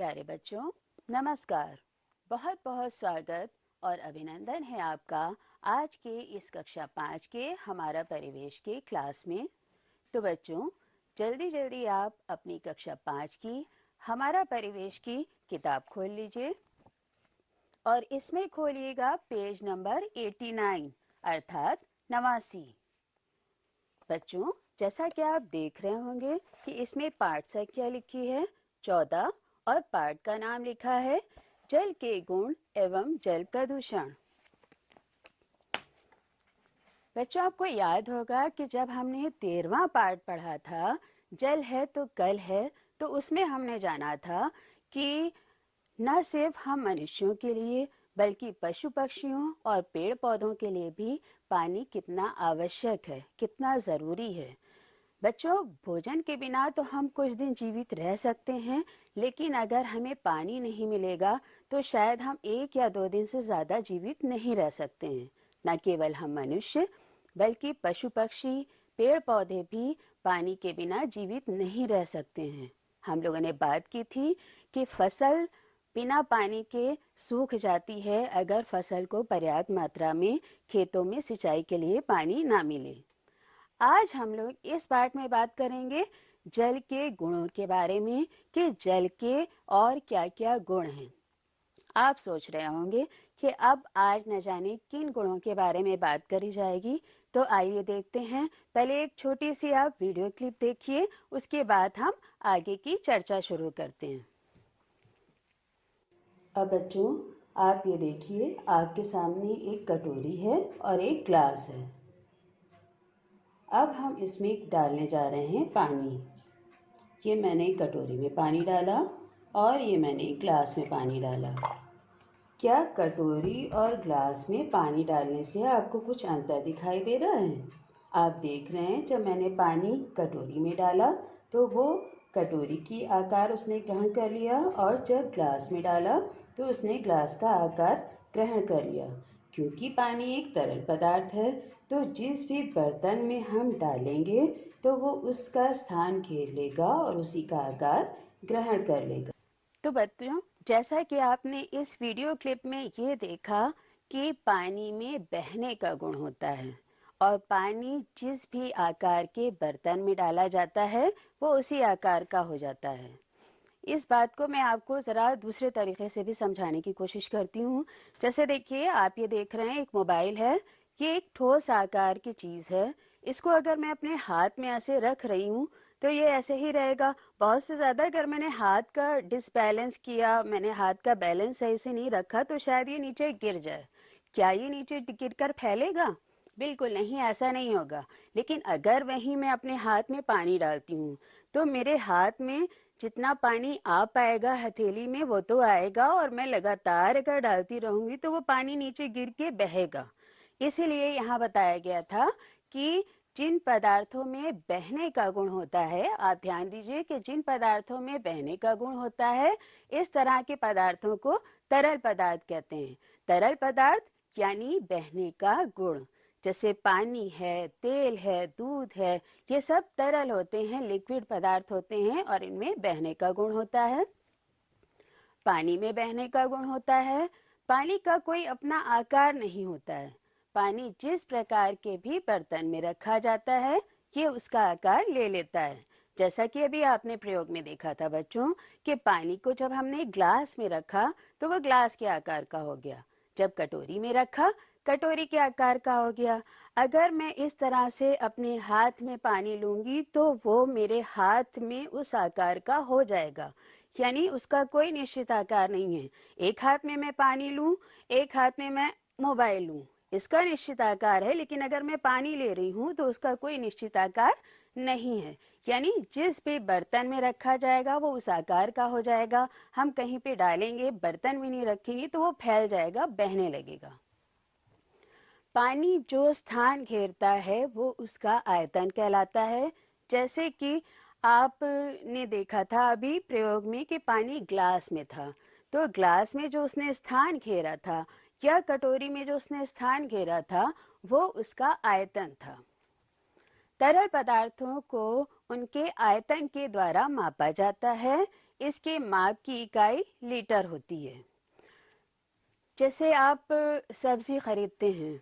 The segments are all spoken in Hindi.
प्यारे बच्चों, नमस्कार। बहुत बहुत स्वागत और अभिनंदन है आपका आज के इस कक्षा 5 के हमारा परिवेश के क्लास में। तो बच्चों, जल्दी जल्दी आप अपनी कक्षा 5 की हमारा परिवेश की किताब खोल लीजिए और इसमें खोलिएगा पेज नंबर 89 अर्थात 89। बच्चों, जैसा कि आप देख रहे होंगे कि इसमें पाठ संख्या लिखी है 14 और पाठ का नाम लिखा है जल के गुण एवं जल प्रदूषण। बच्चों, आपको याद होगा कि जब हमने 13वां पाठ पढ़ा था जल है तो कल है, तो उसमें हमने जाना था कि न सिर्फ हम मनुष्यों के लिए बल्कि पशु पक्षियों और पेड़ पौधों के लिए भी पानी कितना आवश्यक है, कितना जरूरी है। बच्चों, भोजन के बिना तो हम कुछ दिन जीवित रह सकते हैं, लेकिन अगर हमें पानी नहीं मिलेगा तो शायद हम 1 या 2 दिन से ज्यादा जीवित नहीं रह सकते हैं। न केवल हम मनुष्य बल्कि पशु पक्षी पेड़ पौधे भी पानी के बिना जीवित नहीं रह सकते हैं। हम लोगों ने बात की थी कि फसल बिना पानी के सूख जाती है अगर फसल को पर्याप्त मात्रा में खेतों में सिंचाई के लिए पानी ना मिले। आज हम लोग इस पाठ में बात करेंगे जल के गुणों के बारे में कि जल के और क्या क्या गुण हैं। आप सोच रहे होंगे कि अब आज न जाने किन गुणों के बारे में बात करी जाएगी, तो आइए देखते हैं। पहले एक छोटी सी आप वीडियो क्लिप देखिए, उसके बाद हम आगे की चर्चा शुरू करते हैं। अब बच्चों, आप ये देखिए, आपके सामने एक कटोरी है और एक ग्लास है। अब हम इसमें डालने जा रहे हैं पानी। ये मैंने कटोरी में पानी डाला और ये मैंने ग्लास में पानी डाला। क्या कटोरी और ग्लास में पानी डालने से आपको कुछ अंतर दिखाई दे रहा है? आप देख रहे हैं जब मैंने पानी कटोरी में डाला तो वो कटोरी की आकार उसने ग्रहण कर लिया और जब ग्लास में डाला तो उसने ग्लास का आकार ग्रहण कर लिया। क्योंकि पानी एक तरल पदार्थ है तो जिस भी बर्तन में हम डालेंगे तो वो उसका स्थान घेर लेगा और उसी का आकार ग्रहण कर लेगा। तो बच्चों, जैसा कि आपने इस वीडियो क्लिप में ये देखा कि पानी में बहने का गुण होता है और पानी जिस भी आकार के बर्तन में डाला जाता है वो उसी आकार का हो जाता है। इस बात को मैं आपको ज़रा दूसरे तरीके से भी समझाने की कोशिश करती हूँ। जैसे देखिए, आप ये देख रहे हैं एक मोबाइल है, ये एक ठोस आकार की चीज़ है। इसको अगर मैं अपने हाथ में ऐसे रख रही हूँ तो ये ऐसे ही रहेगा। बहुत से ज़्यादा अगर मैंने हाथ का डिसबैलेंस किया, मैंने हाथ का बैलेंस सही से नहीं रखा तो शायद ये नीचे गिर जाए। क्या ये नीचे गिरकर फैलेगा? बिल्कुल नहीं, ऐसा नहीं होगा। लेकिन अगर वहीं मैं अपने हाथ में पानी डालती हूँ तो मेरे हाथ में जितना पानी आ पाएगा हथेली में वो तो आएगा और मैं लगातार अगर डालती रहूंगी तो वो पानी नीचे गिर के बहेगा। इसीलिए यहाँ बताया गया था कि जिन पदार्थों में बहने का गुण होता है, आप ध्यान दीजिए कि जिन पदार्थों में बहने का गुण होता है इस तरह के पदार्थों को तरल पदार्थ कहते हैं। तरल पदार्थ यानी बहने का गुण। जैसे पानी है, तेल है, दूध है, ये सब तरल होते हैं, लिक्विड पदार्थ होते हैं और इनमें बहने का गुण होता है। पानी में बहने का गुण होता है। पानी का कोई अपना आकार नहीं होता है। पानी जिस प्रकार के भी बर्तन में रखा जाता है ये उसका आकार ले लेता है। जैसा कि अभी आपने प्रयोग में देखा था बच्चों कि पानी को जब हमने ग्लास में रखा तो वह ग्लास के आकार का हो गया। जब कटोरी में रखा, कटोरी के आकार का हो गया। अगर मैं इस तरह से अपने हाथ में पानी लूंगी तो वो मेरे हाथ में उस आकार का हो जाएगा, यानी उसका कोई निश्चित आकार नहीं है। एक हाथ में मैं पानी लूं, एक हाथ में मैं मोबाइल लूं, इसका निश्चित आकार है, लेकिन अगर मैं पानी ले रही हूं तो उसका कोई निश्चित आकार नहीं है। यानी जिस भी बर्तन में रखा जाएगा वो उस आकार का हो जाएगा। हम कहीं पे डालेंगे, बर्तन में नहीं रखेंगे तो वो फैल जाएगा, बहने लगेगा। पानी जो स्थान घेरता है वो उसका आयतन कहलाता है। जैसे कि आपने देखा था अभी प्रयोग में कि पानी ग्लास में था, तो ग्लास में जो उसने स्थान घेरा था या कटोरी में जो उसने स्थान घेरा था वो उसका आयतन था। तरल पदार्थों को उनके आयतन के द्वारा मापा जाता है। इसके माप की इकाई लीटर होती है। जैसे आप सब्जी खरीदते हैं,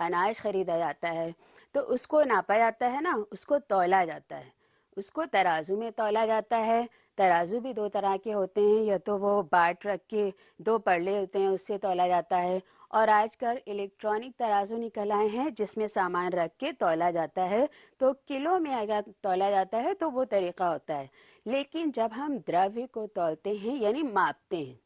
अनाज खरीदा जाता है, तो उसको नापा जाता है ना, उसको तौला जाता है, उसको तराजू में तौला जाता है। तराजू भी दो तरह के होते हैं, या तो वो बाट रख के दो पड़ले होते हैं उससे तौला जाता है, और आजकल इलेक्ट्रॉनिक तराजू निकल आए हैं जिसमें सामान रख के तौला जाता है। तो किलो में अगर तौला जाता है तो वो तरीका होता है। लेकिन जब हम द्रव्य को तौलते हैं यानी मापते हैं,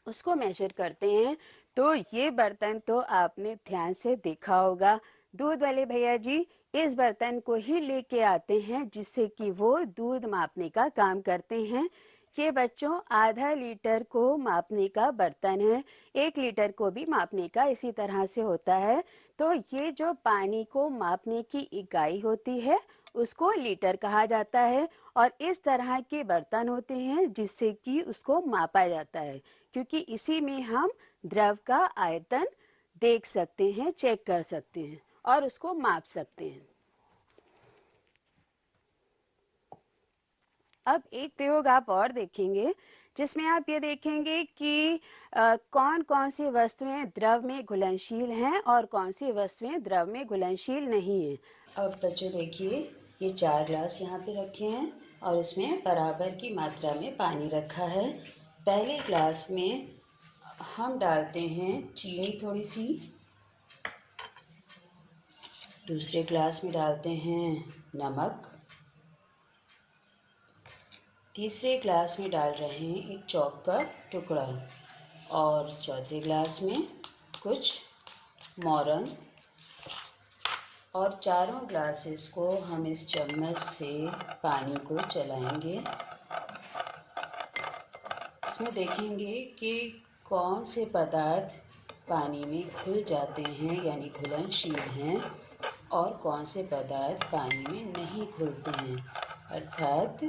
उसको मेजर करते हैं, तो ये बर्तन तो आपने ध्यान से देखा होगा। दूध वाले भैया जी इस बर्तन को ही लेके आते हैं जिससे कि वो दूध मापने का काम करते हैं। ये बच्चों आधा लीटर को मापने का बर्तन है, 1 लीटर को भी मापने का इसी तरह से होता है। तो ये जो पानी को मापने की इकाई होती है उसको लीटर कहा जाता है, और इस तरह के बर्तन होते हैं जिससे कि उसको मापा जाता है, क्योंकि इसी में हम द्रव का आयतन देख सकते हैं, चेक कर सकते हैं और उसको माप सकते हैं। अब एक प्रयोग आप और देखेंगे जिसमें आप ये देखेंगे कि कौन कौन सी वस्तुएं द्रव में घुलनशील हैं और कौन सी वस्तुएं द्रव में घुलनशील नहीं हैं। अब बच्चों देखिए, ये 4 ग्लास यहाँ पे रखे हैं और इसमें बराबर की मात्रा में पानी रखा है। पहले ग्लास में हम डालते हैं चीनी थोड़ी सी, दूसरे ग्लास में डालते हैं नमक, तीसरे ग्लास में डाल रहे हैं एक चौक का टुकड़ा, और चौथे ग्लास में कुछ मोरंग, और चारों ग्लासेस को हम इस चम्मच से पानी को चलाएंगे। इसमें देखेंगे कि कौन से पदार्थ पानी में घुल जाते हैं यानी घुलनशील हैं, और कौन से पदार्थ पानी में नहीं घुलते हैं, अर्थात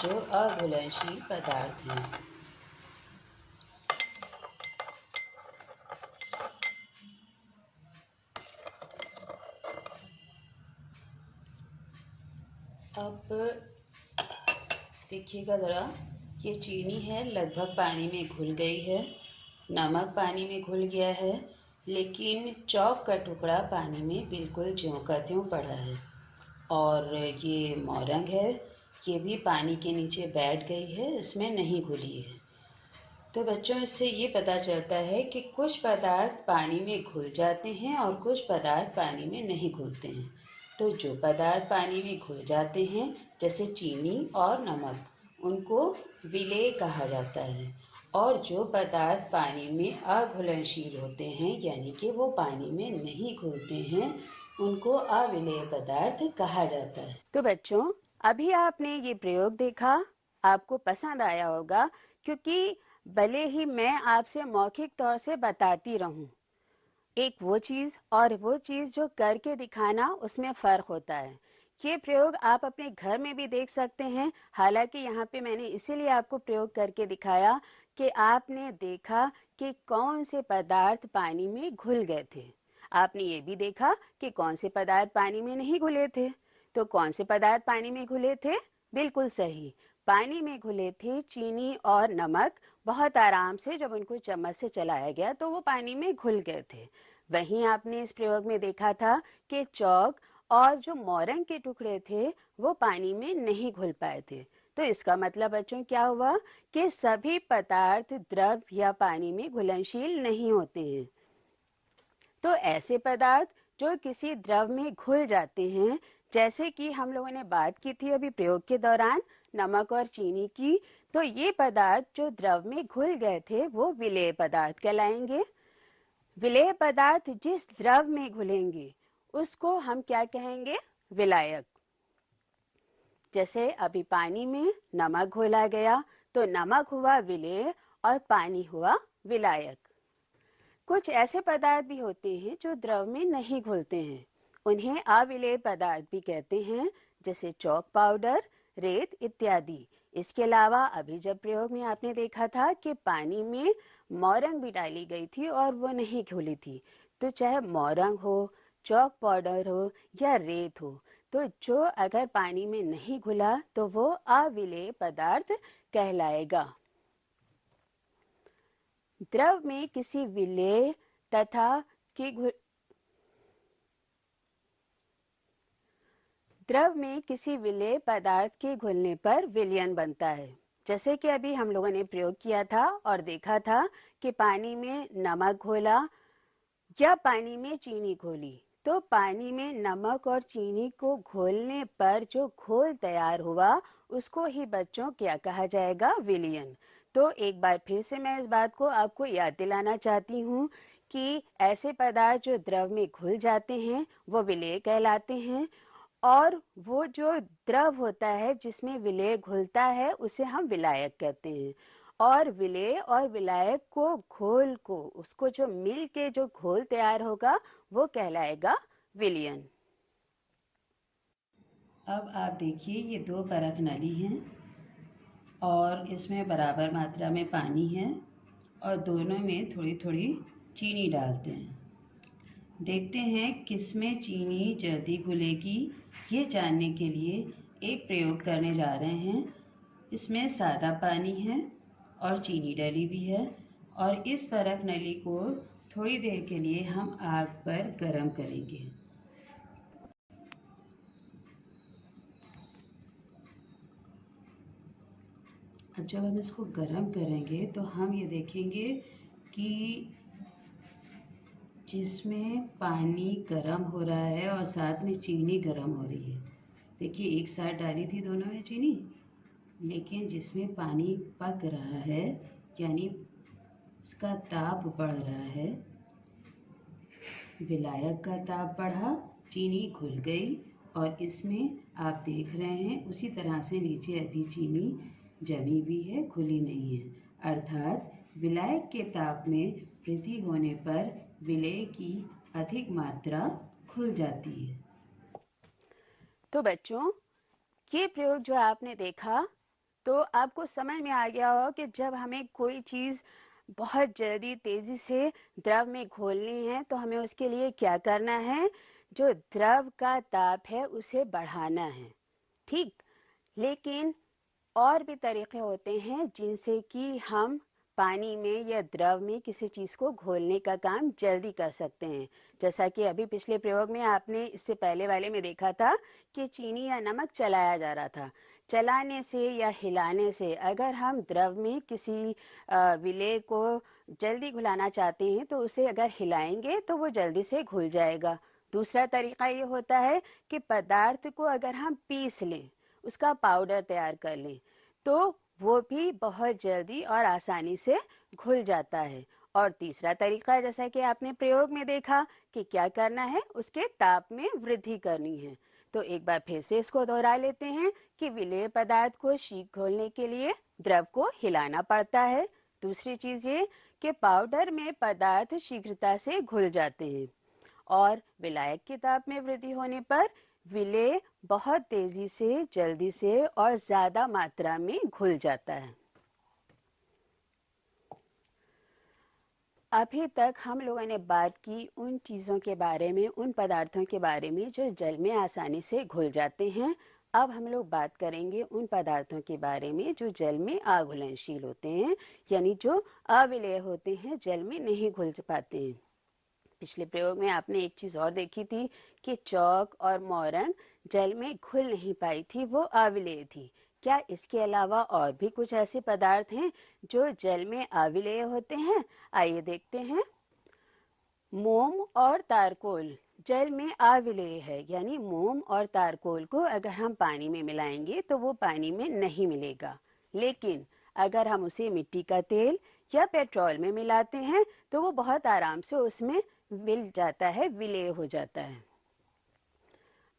जो अघुलनशील पदार्थ हैं। अब देखिएगा ज़रा, ये चीनी है लगभग पानी में घुल गई है, नमक पानी में घुल गया है, लेकिन चौक का टुकड़ा पानी में बिल्कुल ज्यों का त्यों पड़ा है। और ये मोरंग है, ये भी पानी के नीचे बैठ गई है, इसमें नहीं घुली है। तो बच्चों इससे ये पता चलता है कि कुछ पदार्थ पानी में घुल जाते हैं और कुछ पदार्थ पानी में नहीं घुलते हैं। तो जो पदार्थ पानी में घुल जाते हैं जैसे चीनी और नमक, उनको विलेय कहा जाता है, और जो पदार्थ पानी में अघुलनशील होते हैं यानी कि वो पानी में नहीं घुलते हैं, उनको अविलेय पदार्थ कहा जाता है। तो बच्चों अभी आपने ये प्रयोग देखा, आपको पसंद आया होगा, क्योंकि भले ही मैं आपसे मौखिक तौर से बताती रहूं, एक वो चीज और वो चीज जो करके दिखाना, उसमें फर्क होता है। ये प्रयोग आप अपने घर में भी देख सकते हैं। हालांकि यहाँ पे मैंने इसीलिए आपको प्रयोग करके दिखाया कि आपने देखा कि कौन से पदार्थ पानी में घुल गए थे। आपने ये भी देखा कि कौन से पदार्थ पानी में नहीं घुले थे। तो कौन से पदार्थ पानी में घुले थे? बिल्कुल सही, पानी में घुले थे चीनी और नमक। बहुत आराम से जब उनको चम्मच से चलाया गया तो वो पानी में घुल गए थे। वहीं आपने इस प्रयोग में देखा था कि चौक और जो मोरंग के टुकड़े थे वो पानी में नहीं घुल पाए थे। तो इसका मतलब बच्चों क्या हुआ कि सभी पदार्थ द्रव या पानी में घुलनशील नहीं होते हैं। तो ऐसे पदार्थ जो किसी द्रव में घुल जाते हैं, जैसे कि हम लोगों ने बात की थी अभी प्रयोग के दौरान नमक और चीनी की, तो ये पदार्थ जो द्रव में घुल गए थे वो विलेय पदार्थ कहलाएंगे। विलेय पदार्थ जिस द्रव में घुलेंगे उसको हम क्या कहेंगे? विलायक। जैसे अभी पानी में नमक घोला गया तो नमक हुआ विलेय और पानी हुआ विलायक। कुछ ऐसे पदार्थ भी होते हैं जो द्रव में नहीं घुलते हैं, उन्हें अविलेय पदार्थ भी कहते हैं, जैसे चॉक पाउडर, रेत इत्यादि। इसके अलावा अभी जब प्रयोग में आपने देखा था कि पानी में मोरंग भी डाली गई थी और वो नहीं घुली थी, तो चाहे मोरंग हो, चॉक पाउडर हो या रेत हो, तो जो अगर पानी में नहीं घुला तो वो अविलेय पदार्थ कहलाएगा। द्रव में किसी विलेय तथा द्रव में किसी विलेय पदार्थ के घुलने पर विलयन बनता है। जैसे कि अभी हम लोगों ने प्रयोग किया था और देखा था कि पानी में नमक घोला या पानी में चीनी घोली, तो पानी में नमक और चीनी को घोलने पर जो घोल तैयार हुआ उसको ही बच्चों क्या कहा जाएगा? विलयन। तो एक बार फिर से मैं इस बात को आपको याद दिलाना चाहती हूँ कि ऐसे पदार्थ जो द्रव में घुल जाते हैं वो विलेय कहलाते हैं, और वो जो द्रव होता है जिसमें विलेय घुलता है उसे हम विलायक कहते हैं। और विलेय और विलायक को घोल को उसको जो मिल के जो घोल तैयार होगा वो कहलाएगा विलयन। अब आप देखिए, ये दो परख नली हैं और इसमें बराबर मात्रा में पानी है और दोनों में थोड़ी थोड़ी चीनी डालते हैं। देखते हैं किसमें चीनी जल्दी घुलेगी। ये जानने के लिए एक प्रयोग करने जा रहे हैं। इसमें सादा पानी है और चीनी डली भी है, और इस परख नली को थोड़ी देर के लिए हम आग पर गर्म करेंगे। अब जब हम इसको गर्म करेंगे तो हम ये देखेंगे कि जिसमें पानी गर्म हो रहा है और साथ में चीनी गर्म हो रही है। देखिए, एक साथ डाली थी दोनों में चीनी, लेकिन जिसमें पानी पक रहा है यानी इसका ताप बढ़ रहा है, विलायक का ताप बढ़ा, चीनी घुल गई, और इसमें आप देख रहे हैं उसी तरह से नीचे अभी चीनी जमी भी है, खुली नहीं है। अर्थात विलायक के ताप में वृद्धि होने पर विलेय की अधिक मात्रा खुल जाती है। तो बच्चों, ये प्रयोग जो आपने देखा तो आपको समझ में आ गया हो कि जब हमें कोई चीज़ बहुत जल्दी तेज़ी से द्रव में घोलनी है तो हमें उसके लिए क्या करना है? जो द्रव का ताप है उसे बढ़ाना है, ठीक। लेकिन और भी तरीके होते हैं जिनसे कि हम पानी में या द्रव में किसी चीज़ को घोलने का काम जल्दी कर सकते हैं। जैसा कि अभी पिछले प्रयोग में आपने इससे पहले वाले में देखा था कि चीनी या नमक चलाया जा रहा था। चलाने से या हिलाने से अगर हम द्रव में किसी विलेय को जल्दी घुलाना चाहते हैं तो उसे अगर हिलाएंगे तो वो जल्दी से घुल जाएगा। दूसरा तरीका ये होता है कि पदार्थ को अगर हम पीस लें, उसका पाउडर तैयार कर लें, तो वो भी बहुत जल्दी और आसानी से घुल जाता है। और तीसरा तरीका, जैसा कि आपने प्रयोग में देखा कि क्या करना है, उसके ताप में वृद्धि करनी है। तो एक बार फिर से इसको दोहरा लेते हैं कि विलेय पदार्थ को शीघ्र घोलने के लिए द्रव को हिलाना पड़ता है। दूसरी चीज़ ये कि पाउडर में पदार्थ शीघ्रता से घुल जाते हैं, और विलायक के ताप में वृद्धि होने पर विलेय बहुत तेजी से, जल्दी से और ज्यादा मात्रा में घुल जाता है। अभी तक हम लोगों ने बात की उन चीज़ों के बारे में, उन पदार्थों के बारे में जो जल में आसानी से घुल जाते हैं। अब हम लोग बात करेंगे उन पदार्थों के बारे में जो जल में अघुलनशील होते हैं, यानी जो अविलेय होते हैं, जल में नहीं घुल पाते हैं। पिछले प्रयोग में आपने एक चीज़ और देखी थी कि चौक और मोरंग जल में घुल नहीं पाई थी, वो अविलेय थी। क्या इसके अलावा और भी कुछ ऐसे पदार्थ हैं जो जल में अविलेय होते हैं? आइए देखते हैं। मोम और तारकोल जल में अविलेय है, यानी मोम और तारकोल को अगर हम पानी में मिलाएंगे तो वो पानी में नहीं मिलेगा। लेकिन अगर हम उसे मिट्टी का तेल या पेट्रोल में मिलाते हैं तो वो बहुत आराम से उसमें मिल जाता है, विलेय हो जाता है।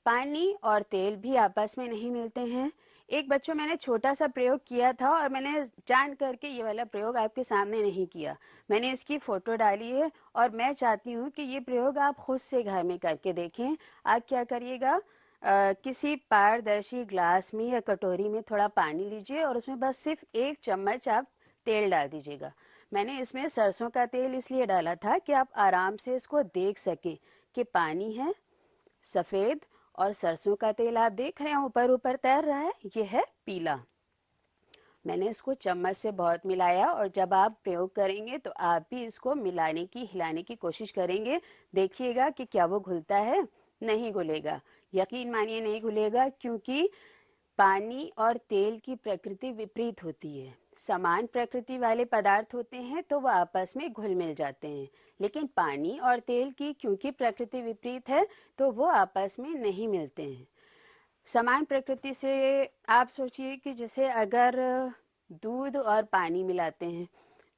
पानी और तेल भी आपस में नहीं मिलते हैं। एक बच्चों, मैंने छोटा सा प्रयोग किया था और मैंने जान करके ये वाला प्रयोग आपके सामने नहीं किया। मैंने इसकी फोटो डाली है और मैं चाहती हूँ कि ये प्रयोग आप खुद से घर में करके देखें। आप क्या करिएगा, किसी पारदर्शी ग्लास में या कटोरी में थोड़ा पानी लीजिए और उसमें बस सिर्फ 1 चम्मच आप तेल डाल दीजिएगा। मैंने इसमें सरसों का तेल इसलिए डाला था कि आप आराम से इसको देख सकें कि पानी है सफ़ेद और सरसों का तेल आप देख रहे हैं ऊपर ऊपर तैर रहा है, ये है पीला। मैंने इसको चम्मच से बहुत मिलाया और जब आप प्रयोग करेंगे तो आप भी इसको मिलाने की हिलाने की कोशिश करेंगे, देखिएगा कि क्या वो घुलता है। नहीं घुलेगा, यकीन मानिए नहीं घुलेगा, क्योंकि पानी और तेल की प्रकृति विपरीत होती है। समान प्रकृति वाले पदार्थ होते हैं तो वो आपस में घुल मिल जाते हैं, लेकिन पानी और तेल की क्योंकि प्रकृति विपरीत है तो वो आपस में नहीं मिलते हैं। समान प्रकृति से आप सोचिए कि जैसे अगर दूध और पानी मिलाते हैं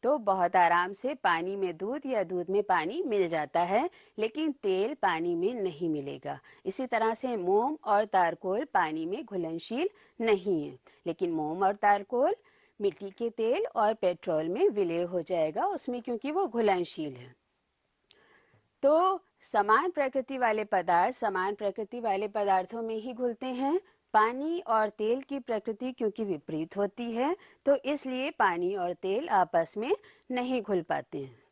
तो बहुत आराम से पानी में दूध या दूध में पानी मिल जाता है, लेकिन तेल पानी में नहीं मिलेगा। इसी तरह से मोम और तारकोल पानी में घुलनशील नहीं है, लेकिन मोम और तारकोल मिट्टी के तेल और पेट्रोल में विलय हो जाएगा उसमें, क्योंकि वो घुलनशील है। तो समान प्रकृति वाले पदार्थ समान प्रकृति वाले पदार्थों में ही घुलते हैं। पानी और तेल की प्रकृति क्योंकि विपरीत होती है तो इसलिए पानी और तेल आपस में नहीं घुल पाते हैं।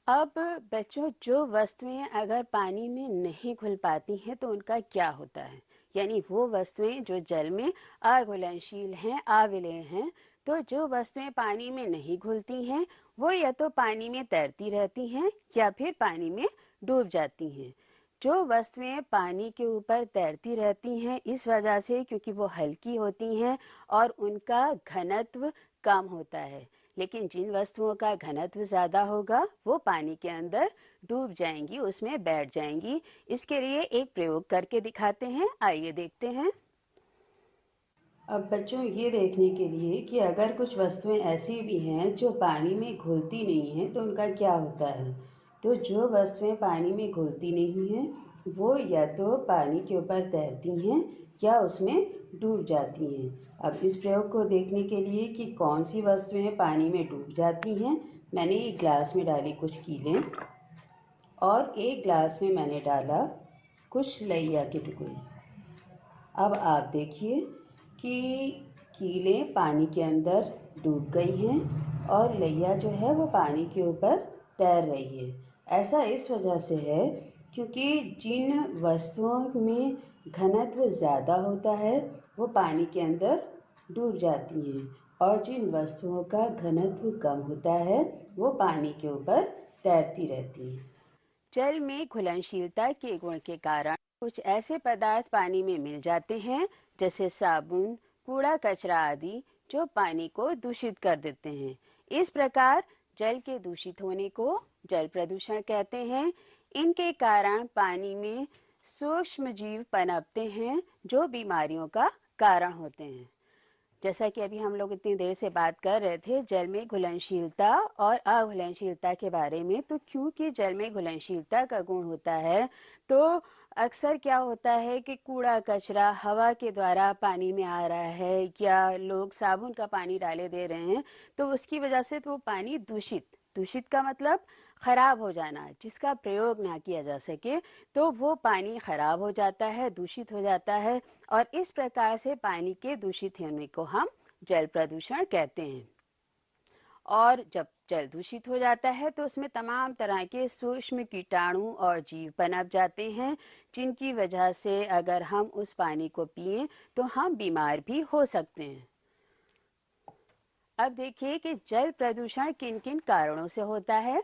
अब बच्चों, जो वस्तुएं अगर पानी में नहीं घुल पाती हैं तो उनका क्या होता है, यानी वो वस्तुएं जो जल में अघुलनशील हैं, अविलेय हैं। तो जो वस्तुएं पानी में नहीं घुलती हैं वो या तो पानी में तैरती रहती हैं या फिर पानी में डूब जाती हैं। जो वस्तुएं पानी के ऊपर तैरती रहती हैं इस वजह से क्योंकि वो हल्की होती हैं और उनका घनत्व कम होता है, लेकिन जिन वस्तुओं का घनत्व ज़्यादा होगा वो पानी के अंदर डूब जाएंगी, उसमें बैठ जाएंगी। इसके लिए एक प्रयोग करके दिखाते हैं, आइए देखते हैं। अब बच्चों, ये देखने के लिए कि अगर कुछ वस्तुएं ऐसी भी हैं जो पानी में घुलती नहीं हैं तो उनका क्या होता है। तो जो वस्तुएं पानी में घुलती नहीं हैं वो या तो पानी के ऊपर तैरती हैं या उसमें डूब जाती हैं। अब इस प्रयोग को देखने के लिए कि कौन सी वस्तुएं पानी में डूब जाती हैं, मैंने एक ग्लास में डाली कुछ कीलें और एक ग्लास में मैंने डाला कुछ लैया के टुकड़े। अब आप देखिए कि कीलें पानी के अंदर डूब गई हैं और लैया जो है वो पानी के ऊपर तैर रही है। ऐसा इस वजह से है क्योंकि जिन वस्तुओं में घनत्व ज़्यादा होता है वो पानी के अंदर डूब जाती हैं और जिन वस्तुओं का घनत्व कम होता है वो पानी के ऊपर तैरती रहती हैं। जल में घुलनशीलता के गुण के कारण कुछ ऐसे पदार्थ पानी में मिल जाते हैं जैसे साबुन, कूड़ा कचरा आदि, जो पानी को दूषित कर देते हैं। इस प्रकार जल के दूषित होने को जल प्रदूषण कहते हैं। इनके कारण पानी में सूक्ष्म जीव पनपते हैं जो बीमारियों का कारण होते हैं। जैसा कि अभी हम लोग इतनी देर से बात कर रहे थे जल में घुलनशीलता और अघुलनशीलता के बारे में, तो क्योंकि जल में घुलनशीलता का गुण होता है तो अक्सर क्या होता है कि कूड़ा कचरा हवा के द्वारा पानी में आ रहा है या लोग साबुन का पानी डाले दे रहे हैं तो उसकी वजह से तो वो पानी दूषित का मतलब खराब हो जाना, जिसका प्रयोग ना किया जा सके, तो वो पानी खराब हो जाता है, दूषित हो जाता है और इस प्रकार से पानी के दूषित होने को हम जल प्रदूषण कहते हैं। और जब जल दूषित हो जाता है तो उसमें तमाम तरह के सूक्ष्म कीटाणु और जीव पनप जाते हैं, जिनकी वजह से अगर हम उस पानी को पिएं तो हम बीमार भी हो सकते हैं। अब देखिए कि जल प्रदूषण किन किन कारणों से होता है।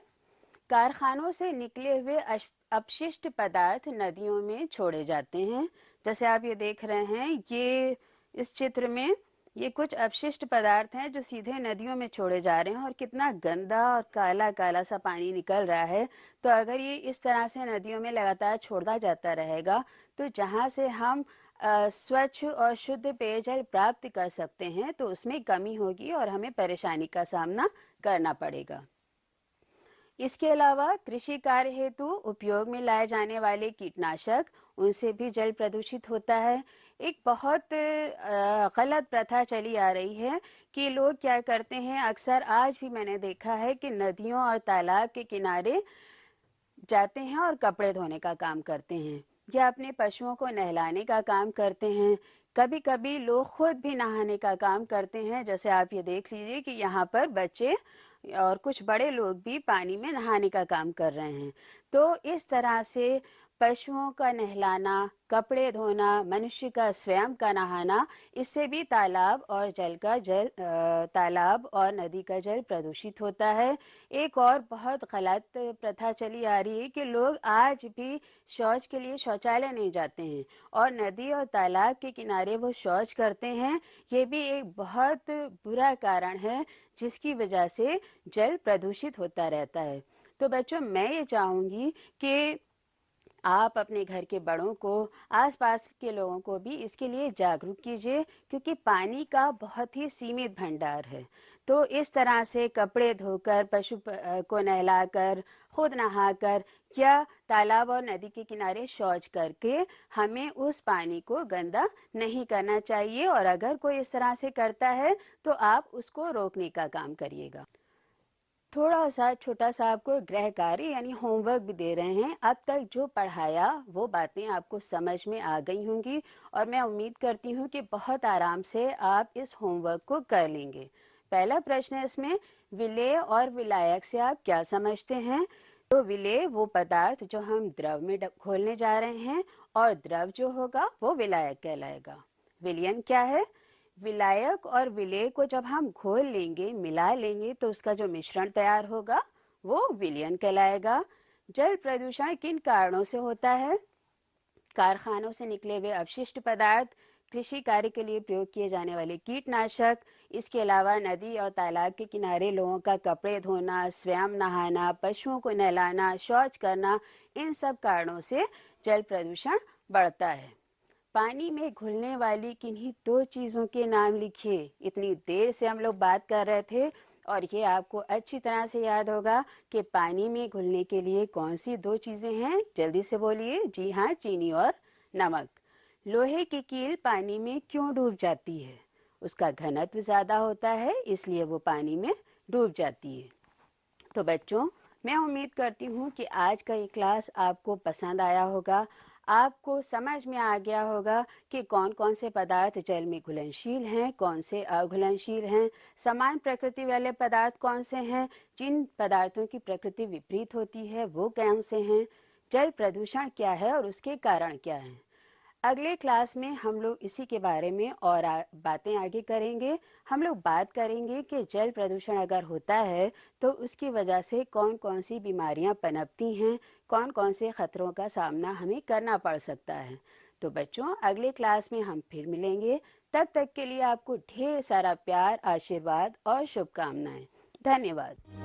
कारखानों से निकले हुए अपशिष्ट पदार्थ नदियों में छोड़े जाते हैं। जैसे आप ये देख रहे हैं, ये इस चित्र में ये कुछ अपशिष्ट पदार्थ हैं जो सीधे नदियों में छोड़े जा रहे हैं और कितना गंदा और काला काला सा पानी निकल रहा है। तो अगर ये इस तरह से नदियों में लगातार छोड़ता जाता रहेगा तो जहाँ से हम स्वच्छ और शुद्ध पेयजल प्राप्त कर सकते हैं तो उसमें कमी होगी और हमें परेशानी का सामना करना पड़ेगा। इसके अलावा कृषि कार्य हेतु उपयोग में लाए जाने वाले कीटनाशक, उनसे भी जल प्रदूषित होता है। एक बहुत गलत प्रथा चली आ रही है कि लोग क्या करते हैं, अक्सर आज भी मैंने देखा है कि नदियों और तालाब के किनारे जाते हैं और कपड़े धोने का काम करते हैं या अपने पशुओं को नहलाने का काम करते हैं। कभी कभी लोग खुद भी नहाने का काम करते हैं। जैसे आप ये देख लीजिए कि यहाँ पर बच्चे और कुछ बड़े लोग भी पानी में नहाने का काम कर रहे हैं। तो इस तरह से पशुओं का नहलाना, कपड़े धोना, मनुष्य का स्वयं का नहाना, इससे भी तालाब और नदी का जल प्रदूषित होता है। एक और बहुत गलत प्रथा चली आ रही है कि लोग आज भी शौच के लिए शौचालय नहीं जाते हैं और नदी और तालाब के किनारे वो शौच करते हैं। ये भी एक बहुत बुरा कारण है जिसकी वजह से जल प्रदूषित होता रहता है। तो बच्चों, मैं ये चाहूँगी कि आप अपने घर के बड़ों को, आसपास के लोगों को भी इसके लिए जागरूक कीजिए, क्योंकि पानी का बहुत ही सीमित भंडार है। तो इस तरह से कपड़े धोकर, को नहलाकर, खुद नहाकर या तालाब और नदी के किनारे शौच करके हमें उस पानी को गंदा नहीं करना चाहिए, और अगर कोई इस तरह से करता है तो आप उसको रोकने का काम करिएगा। थोड़ा सा छोटा सा आपको गृह कार्य यानी होमवर्क भी दे रहे हैं। अब तक जो पढ़ाया वो बातें आपको समझ में आ गई होंगी, और मैं उम्मीद करती हूँ कि बहुत आराम से आप इस होमवर्क को कर लेंगे। पहला प्रश्न है इसमें, विलेय और विलायक से आप क्या समझते हैं? तो विलेय वो पदार्थ जो हम द्रव में घोलने जा रहे हैं, और द्रव जो होगा वो विलायक कहलाएगा। विलयन क्या है? विलायक और विलेय को जब हम घोल लेंगे, मिला लेंगे, तो उसका जो मिश्रण तैयार होगा वो विलयन कहलाएगा। जल प्रदूषण किन कारणों से होता है? कारखानों से निकले हुए अपशिष्ट पदार्थ, कृषि कार्य के लिए प्रयोग किए जाने वाले कीटनाशक, इसके अलावा नदी और तालाब के किनारे लोगों का कपड़े धोना, स्वयं नहाना, पशुओं को नहलाना, शौच करना, इन सब कारणों से जल प्रदूषण बढ़ता है। पानी में घुलने वाली किन्हीं दो चीज़ों के नाम लिखिए। इतनी देर से हम लोग बात कर रहे थे, और ये आपको अच्छी तरह से याद होगा कि पानी में घुलने के लिए कौन सी दो चीज़ें हैं। जल्दी से बोलिए। जी हाँ, चीनी और नमक। लोहे की कील पानी में क्यों डूब जाती है? उसका घनत्व ज़्यादा होता है, इसलिए वो पानी में डूब जाती है। तो बच्चों, मैं उम्मीद करती हूँ कि आज का ये क्लास आपको पसंद आया होगा। आपको समझ में आ गया होगा कि कौन कौन से पदार्थ जल में घुलनशील हैं, कौन से अघुलनशील हैं, समान प्रकृति वाले पदार्थ कौन से हैं, जिन पदार्थों की प्रकृति विपरीत होती है वो कौन से हैं, जल प्रदूषण क्या है और उसके कारण क्या हैं। अगले क्लास में हम लोग इसी के बारे में और बातें आगे करेंगे। हम लोग बात करेंगे कि जल प्रदूषण अगर होता है तो उसकी वजह से कौन कौन सी बीमारियां पनपती हैं, कौन कौन से खतरों का सामना हमें करना पड़ सकता है। तो बच्चों, अगले क्लास में हम फिर मिलेंगे। तब तक के लिए आपको ढेर सारा प्यार, आशीर्वाद और शुभकामनाएं। धन्यवाद।